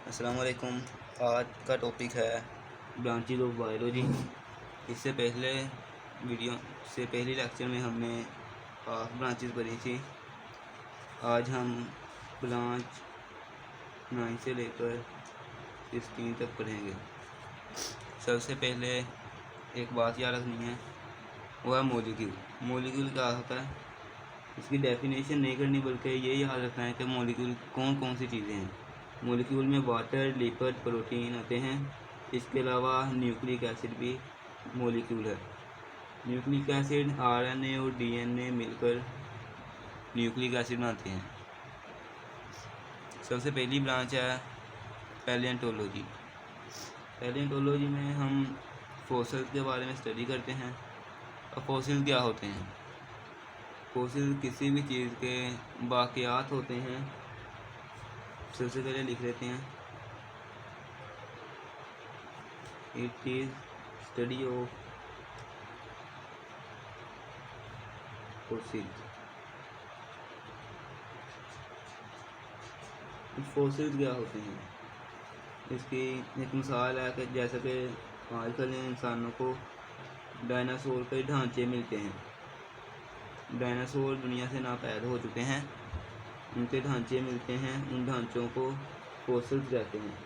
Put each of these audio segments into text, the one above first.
अस्सलाम वालेकुम। आज का टॉपिक है ब्रांचेज ऑफ बायोलॉजी। इससे पहले वीडियो से पहले लेक्चर में हमने हाफ ब्रांचेज पढ़ी थी। आज हम ब्रांच 9 से लेकर 16 तक पढ़ेंगे। सबसे पहले एक बात याद रखनी है, वह है मॉलिक्यूल। मॉलिक्यूल क्या होता है, इसकी डेफिनेशन नहीं करनी बल्कि ये याद रखना है कि मॉलिक्यूल कौन कौन सी चीज़ें हैं। मॉलिक्यूल में वाटर, लिपिड, प्रोटीन आते हैं। इसके अलावा न्यूक्लिक एसिड भी मॉलिक्यूल है। न्यूक्लिक एसिड आरएनए और डीएनए मिलकर न्यूक्लिक एसिड बनाते हैं। सबसे पहली ब्रांच है पैलियोंटोलॉजी। पैलियोंटोलॉजी में हम फॉसिल्स के बारे में स्टडी करते हैं। और फॉसिल क्या होते हैं? फॉसिल किसी भी चीज़ के बाक़ियात होते हैं। सबसे पहले लिख लेते हैं, it is study of fossils. Fossils क्या होते हैं, इसकी एक मिसाल है कि जैसे कि आजकल इंसानों को डायनासोर के ढांचे मिलते हैं। डायनासोर दुनिया से नापैद हो चुके हैं, उनके ढांचे मिलते हैं। उन ढांचों को फॉसिल्स कहते हैं।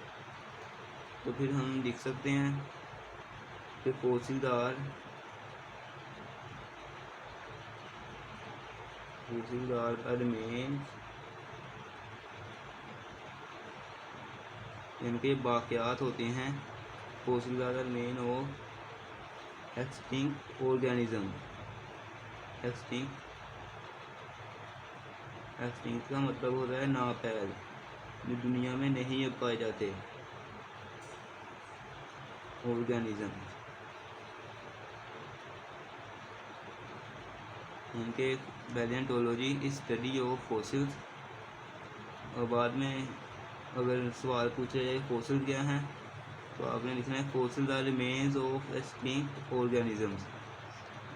तो फिर हम लिख सकते हैं कि फॉसिल्स आर रिमेन्स, इनके बाक़ियात होते हैं। Fossils are remain of extinct organism. Extinct का मतलब होता है नापैद, जो दुनिया में नहीं अब पाए जाते ऑर्गेनिज्म। उनके पैलियोंटोलॉजी इज स्टडी ऑफ फॉसिल्स। और बाद में अगर सवाल पूछा जाए फॉसिल क्या हैं, तो आपने लिखना है fossils are remains of extinct organisms.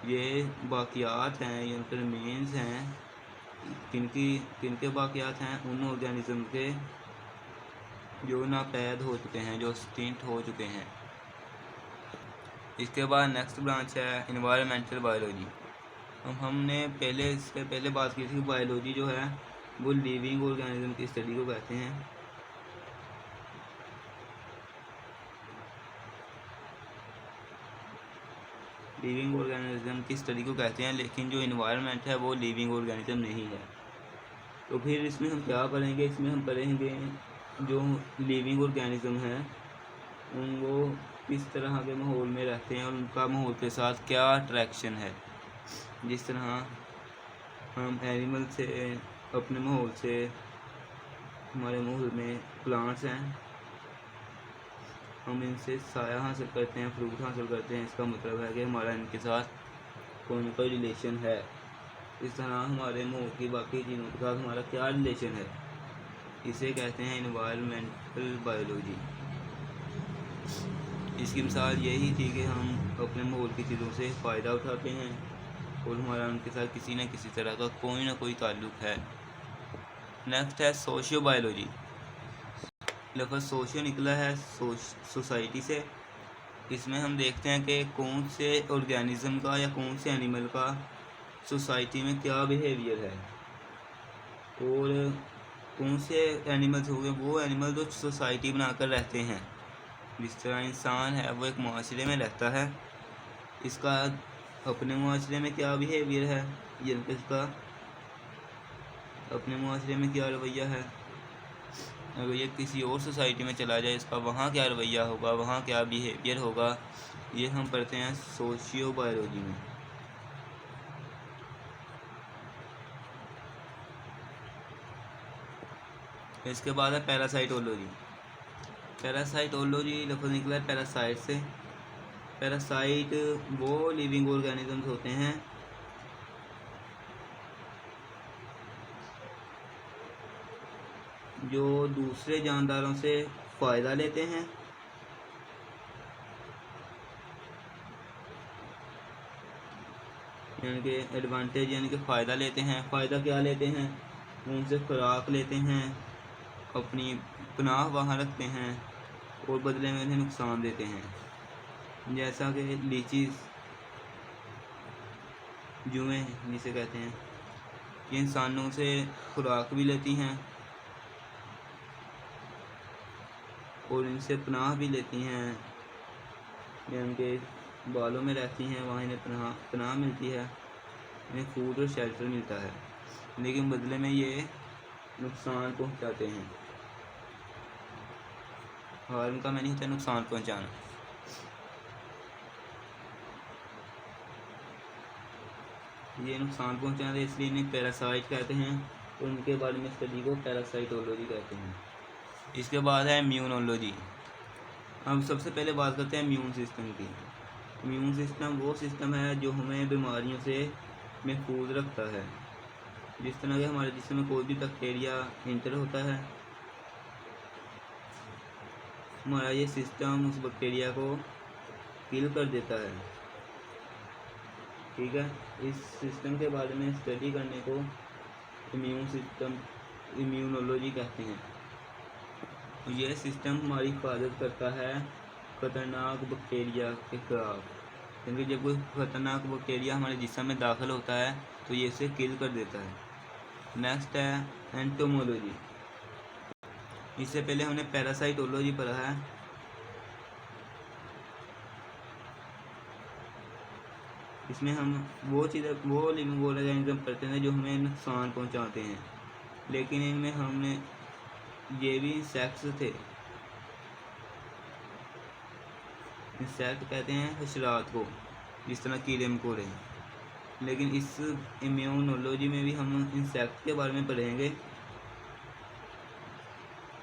ये बाक़ियात हैं, ये उनके रिमेन्स हैं। किनके बाक़ियात हैं? उन ऑर्गेनिज्म के जो नापैद हो चुके हैं, जो एक्सटिंक्ट हो चुके हैं। इसके बाद नेक्स्ट ब्रांच है एनवायरमेंटल बायोलॉजी। इससे पहले बात की थी, बायोलॉजी जो है वो लिविंग ऑर्गेनिज्म की स्टडी को कहते हैं। लिविंग ऑर्गेनिज्म की स्टडी को कहते हैं, लेकिन जो इन्वायरमेंट है वो लिविंग ऑर्गेनिज्म नहीं है। तो फिर इसमें हम क्या करेंगे? इसमें हम करेंगे जो लिविंग ऑर्गेनिज्म हैं उनको किस तरह के माहौल में रहते हैं और उनका माहौल के साथ क्या अट्रैक्शन है। जिस तरह हम एनिमल से, अपने माहौल से, हमारे माहौल में प्लांट्स हैं, हम इनसे साया हासिल करते हैं, फ्रूट हासिल करते हैं। इसका मतलब है कि हमारा इनके साथ कोई ना कोई रिलेशन है। इस तरह हमारे माहौल की बाकी चीज़ों के साथ हमारा क्या रिलेशन है, इसे कहते हैं एनवायरमेंटल बायोलॉजी। इसकी मिसाल यही थी कि हम अपने माहौल की चीज़ों से फ़ायदा उठाते हैं और हमारा उनके साथ किसी न किसी तरह का कोई ना कोई ताल्लुक़ है। नेक्स्ट है सोशियो बायोलॉजी। लफ्ज़ सोशियो निकला है सोसाइटी से। इसमें हम देखते हैं कि कौन से ऑर्गेनिज्म का या कौन से एनिमल का सोसाइटी में क्या बिहेवियर है, और कौन से एनिमल्स हो गए वो एनिमल जो सोसाइटी बनाकर रहते हैं। जिस तरह इंसान है वो एक माशरे में रहता है, इसका अपने माशरे में क्या बिहेवियर है, यानी इसका अपने माशरे में क्या रवैया है। अगर ये किसी और सोसाइटी में चला जाए, इसका वहाँ क्या रवैया होगा, वहाँ क्या बिहेवियर होगा, ये हम पढ़ते हैं सोशियो बायोलॉजी में। इसके बाद है पैरासाइटोलॉजी। पैरासाइटोलॉजी लफ्ज़ निकला है पैरासाइट से। पैरासाइट वो लिविंग ऑर्गेनिजम्स होते हैं जो दूसरे जानदारों से फ़ायदा लेते हैं, यानी कि एडवांटेज, यानी कि फ़ायदा लेते हैं। फ़ायदा क्या लेते हैं? उनसे खुराक लेते हैं, अपनी पनाह वहाँ रखते हैं और बदले में उन्हें नुकसान देते हैं। जैसा कि लीची, जुएँ जिसे कहते हैं, ये इंसानों से खुराक भी लेती हैं और इनसे पनाह भी लेती हैं। ये उनके बालों में रहती हैं, वहाँ इन्हें पनाह मिलती है, इन्हें फूड और शेल्टर मिलता है, लेकिन बदले में ये नुकसान पहुंचाते हैं। हार्म का मैंने होता है नुकसान पहुंचाना। ये नुकसान पहुंचाते हैं, इसलिए इन्हें पैरासाइट कहते हैं और उनके बारे में स्टडी को पैरासाइटोलॉजी कहते हैं। इसके बाद है इम्यूनोलॉजी। अब सबसे पहले बात करते हैं इम्यून सिस्टम की। इम्यून सिस्टम वो सिस्टम है जो हमें बीमारियों से महफूज रखता है। जिस तरह के हमारे जिस्म में कोई भी बैक्टीरिया इंटर होता है, हमारा ये सिस्टम उस बैक्टीरिया को किल कर देता है। ठीक है, इस सिस्टम के बारे में स्टडी करने को इम्यून सिस्टम, इम्यूनोलॉजी कहते हैं। यह सिस्टम हमारी हिफाजत करता है ख़तरनाक बैक्टीरिया के खिलाफ, क्योंकि जब कोई ख़तरनाक बैक्टीरिया हमारे जिस्म में दाखिल होता है तो ये इसे किल कर देता है। नेक्स्ट है एंटोमोलॉजी। इससे पहले हमने पैरासाइटोलॉजी पढ़ा है। इसमें हम वो लिविंग ऑर्गेनिज्म पढ़ते हैं जो हमें नुकसान पहुंचाते हैं, लेकिन इनमें हमने ये भी इंसेक्ट्स थे। इंसेक्ट कहते हैं हशरात को, जिस तरह कीड़े मकोड़े। लेकिन इस इम्यूनोलॉजी में भी हम इंसेक्ट के बारे में पढ़ेंगे,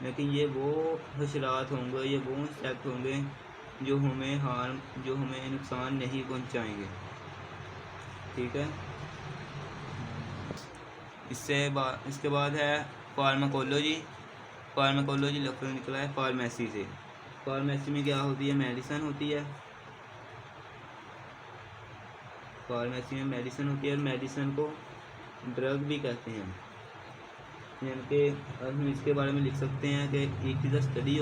लेकिन ये वो हशरात होंगे, ये वो इंसेक्ट होंगे जो हमें नुकसान नहीं पहुंचाएंगे। ठीक है, इसके बाद है फार्माकोलॉजी। फार्माकोलॉजी लफ्ज़ निकला है फार्मेसी से। फार्मेसी में क्या होती है? मेडिसिन होती है। फार्मेसी में मेडिसिन होती है और मेडिसिन को ड्रग भी कहते हैं। यानी कि हम इसके बारे में लिख सकते हैं कि it is a study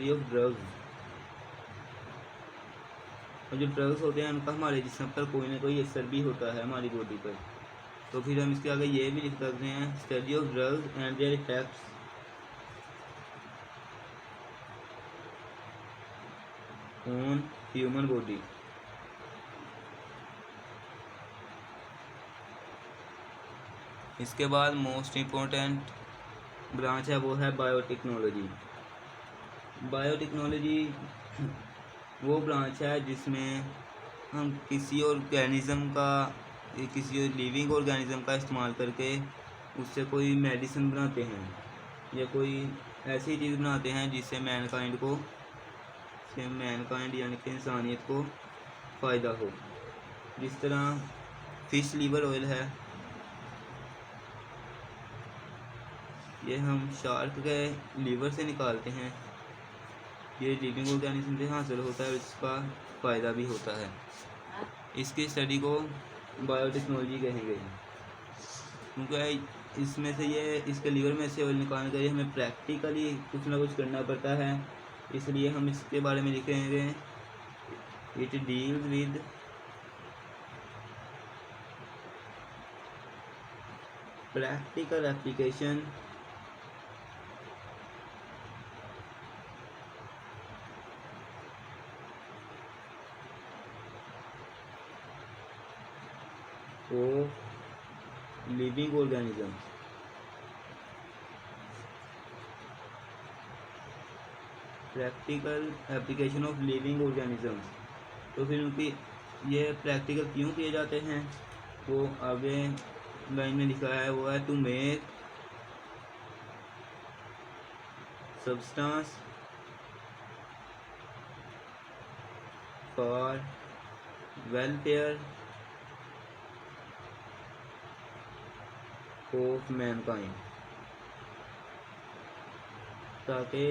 of drugs. और जो ड्रग्स होते हैं उनका हमारे जिस्म पर कोई ना कोई असर भी होता है, हमारी बॉडी पर। तो फिर हम इसके आगे ये भी लिख सकते हैं study of drugs and there effects on human body. इसके बाद मोस्ट इम्पोर्टेंट ब्रांच है वो है बायोटेक्नोलॉजी। बायोटेक्नोलॉजी वो ब्रांच है जिसमें हम किसी लिविंग ऑर्गेनिज्म का इस्तेमाल करके उससे कोई मेडिसिन बनाते हैं या कोई ऐसी चीज़ बनाते हैं जिससे मैनकाइंड यानी कि इंसानियत को फ़ायदा हो। जिस तरह फिश लीवर ऑयल है, ये हम शार्क के लीवर से निकालते हैं। ये लिविंग ऑर्गेनिज्म से हासिल होता है और इसका फ़ायदा भी होता है। इसकी स्टडी को बायोटेक्नोलॉजी कहेंगे, क्योंकि इसमें से इसके लीवर में से ऑयल निकालने के लिए हमें प्रैक्टिकली कुछ ना कुछ करना पड़ता है। इसलिए हम इसके बारे में लिखेंगे it deals with practical application of living organism. Practical application of living organisms. तो फिर उनकी ये प्रैक्टिकल क्यों किए जाते हैं वो आगे लाइन में लिखा है, वो है to make substance for welfare of mankind, ताकि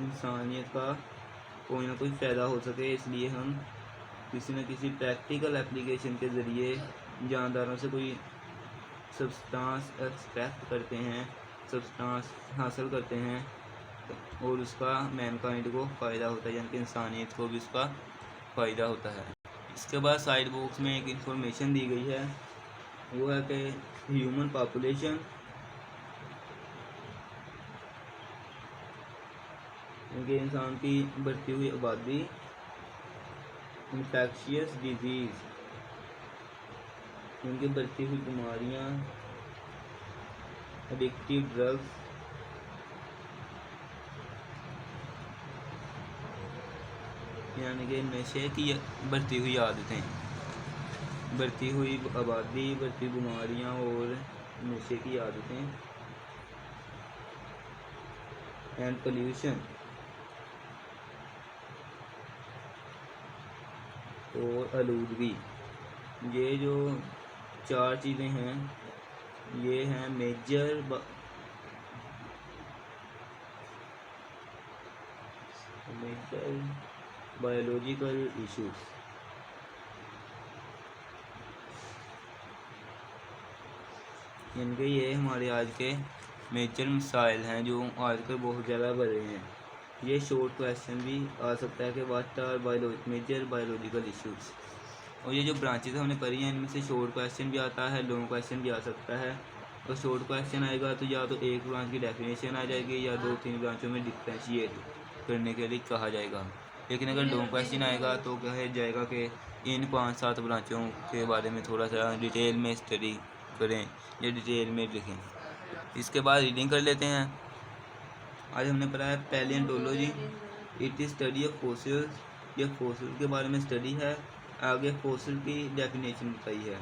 इंसानियत का कोई ना कोई फ़ायदा हो सके। इसलिए हम किसी न किसी प्रैक्टिकल एप्लीकेशन के ज़रिए जानदारों से कोई सब्सटेंस एक्सट्रैक्ट करते हैं, सब्सटेंस हासिल करते हैं और उसका मैनकाइंड को फ़ायदा होता है, यानी कि इंसानियत को भी उसका फ़ायदा होता है। इसके बाद साइड बॉक्स में एक इंफॉर्मेशन दी गई है, वो है कि ह्यूमन पॉपुलेशन यानी इंसान की बढ़ती हुई आबादी, इन्फेक्शियस डिजीज़ उनकी बढ़ती हुई बीमारियाँ, एडिक्टिव ड्रग्स, यानी कि नशे की बढ़ती हुई आदतें, बढ़ती हुई आबादी, बढ़ती बीमारियाँ और नशे की आदतें, एंड पोल्यूशन और आलूदगी। ये जो 4 चीज़ें हैं, ये हैं मेजर बायोलॉजिकल इश्यूज। यानी कि ये हमारे आज के मेजर मसाइल हैं जो आजकल बहुत ज़्यादा बढ़ रहे हैं। ये शॉर्ट क्वेश्चन भी आ सकता है कि what are major biological issues. और ये जो ब्रांचेस हमने पढ़ी हैं, इनमें से शॉर्ट क्वेश्चन भी आता है, लॉन्ग क्वेश्चन भी आ सकता है। तो शॉर्ट क्वेश्चन आएगा तो या तो एक ब्रांच की डेफिनेशन आ जाएगी या 2-3 ब्रांचों में डिफ्रेंशिएट करने के लिए कहा जाएगा। लेकिन अगर लॉन्ग क्वेश्चन आएगा तो कहा जाएगा कि इन 5-7 ब्रांचों के बारे में थोड़ा सा डिटेल में स्टडी करें या डिटेल में लिखें। इसके बाद रीडिंग कर लेते हैं। आज हमने पढ़ा है palaeontology, it is study of fossils. ये फॉसिल के बारे में स्टडी है। आगे फॉसिल की डेफिनेशन बताई है।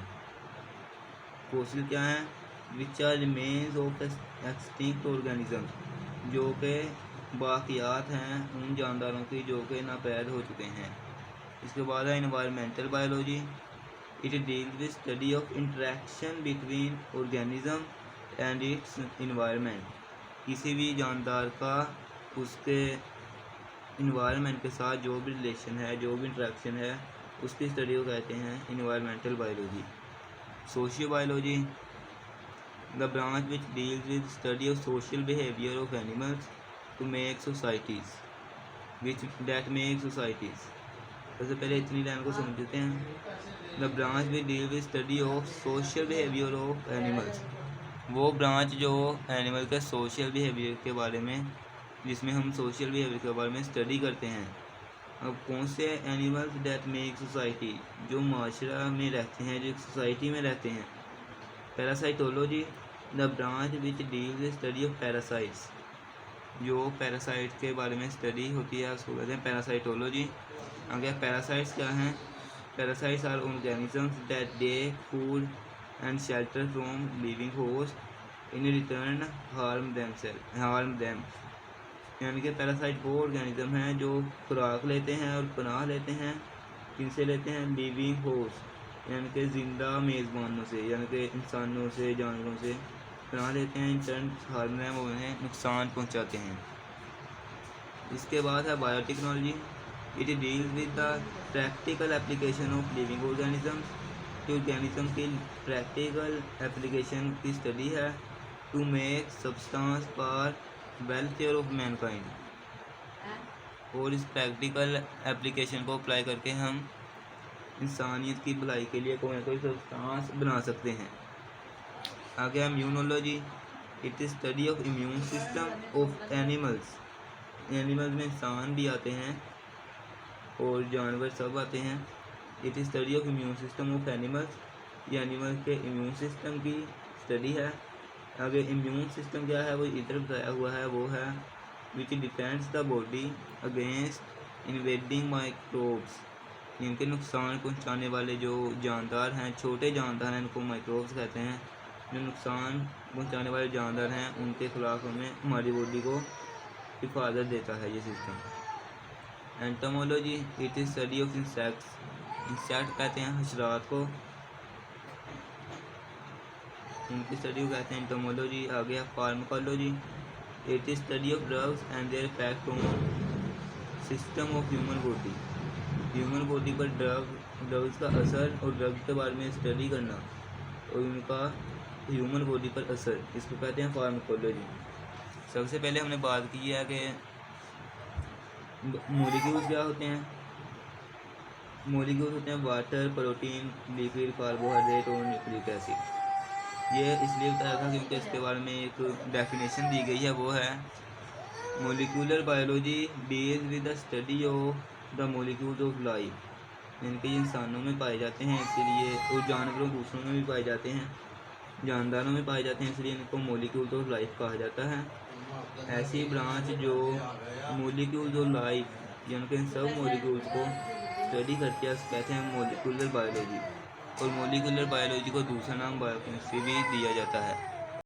फॉसिल क्या है? Which are remains of extinct organism, जो कि बाकियात हैं उन जानदारों की जो कि नापैद हो चुके हैं। इसके बाद है environmental biology, it deals with study of interaction between organism and it's environment. किसी भी जानदार का उसके इन्वायरमेंट के साथ जो भी रिलेशन है, जो भी इंटरेक्शन है, उसकी स्टडी को कहते हैं environmental biology. Socio biology, the branch which deals with study of social behaviour of animals to make societies which that make societies. सबसे पहले इतनी लाइन को समझते हैं। The branch which deal with study of social behaviour of animals, वो branch जो animal के social behaviour के बारे में, जिसमें हम सोशल बिहेवियर के बारे में स्टडी करते हैं। अब कौन से एनिमल्स डेट मेक सोसाइटी, जो माशरा में रहते हैं, जो सोसाइटी में रहते हैं। Parasitology, the branch which deal with study of parasites, जो पैरासाइट के बारे में स्टडी होती है उसको कहते हैं पैरासाइटोलॉजी। आगे पैरासाइट्स क्या हैं? Parasites are organisms that they food and shelter from living host in return harm them. यानी कि पैरासाइट वो ऑर्गेनिज्म हैं जो खुराक लेते हैं और पनाह लेते हैं। किनसे लेते हैं? लिविंग होस्ट, यानी कि ज़िंदा मेज़बानों से, यानी कि इंसानों से, जानवरों से पनाह लेते हैं। इन टर्न हार्म देम, वो उन्हें नुकसान पहुंचाते हैं। इसके बाद है biotechnology, it deals with the practical application of living organisms, कि ऑर्गेनिज्म की प्रैक्टिकल एप्लीकेशन की स्टडी है। To make substance for welfare of mankind, और इस प्रैक्टिकल एप्लीकेशन को अप्लाई करके हम इंसानियत की भलाई के लिए कोई ना कोई सब्सटेंस बना सकते हैं। आगे immunology, it is study of immune system of animals. Animals में इंसान भी आते हैं और जानवर सब आते हैं। It is study of immune system of animals, ये एनिमल्स के इम्यून सिस्टम की स्टडी है। आगे इम्यून सिस्टम क्या है वो इधर बताया हुआ है, वो है which defends the body against invading microbes. इनके नुकसान पहुंचाने वाले जो जानदार हैं, छोटे जानदार हैं, इनको माइक्रोब्स कहते हैं। जो नुकसान पहुंचाने वाले जानदार हैं उनके खिलाफ हमें हमारी बॉडी को हिफाजत देता है ये system. Entomology, it is study of insects. Insect कहते हैं हशरात को, उनकी स्टडी को कहते हैं एंटोमोलॉजी। आ गया pharmacology, it is study of drugs and their effect on system of human body. Human body पर ड्रग्स का असर और ड्रग्स के बारे में स्टडी करना और उनका ह्यूमन बॉडी पर असर, इसको कहते हैं फार्माकोलॉजी। सबसे पहले हमने बात की है कि मॉलिक्यूल्स क्या होते हैं। मॉलिक्यूल्स होते हैं वाटर, प्रोटीन, लिपिड, कार्बोहाइड्रेट और न्यूक्लिक एसिड। ये इसलिए बताया था क्योंकि इसके बारे में एक डेफिनेशन दी गई है, वो है molecular biology deals with the study of the molecules of life. यानी कि इंसानों में पाए जाते हैं इसलिए, और जानवरों दूसरों में भी पाए जाते हैं, जानदारों में पाए जाते हैं, इसलिए इनको मॉलिक्यूल्स ऑफ लाइफ कहा जाता है। ऐसी ब्रांच जो मॉलिक्यूल्स ऑफ लाइफ यानी कि इन सब मॉलिक्यूल्स को स्टडी करती है उसको कहते हैं मॉलिकुलर बायोलॉजी। और मॉलिकुलर बायोलॉजी को दूसरा नाम बायोकेमिस्ट्री भी दिया जाता है।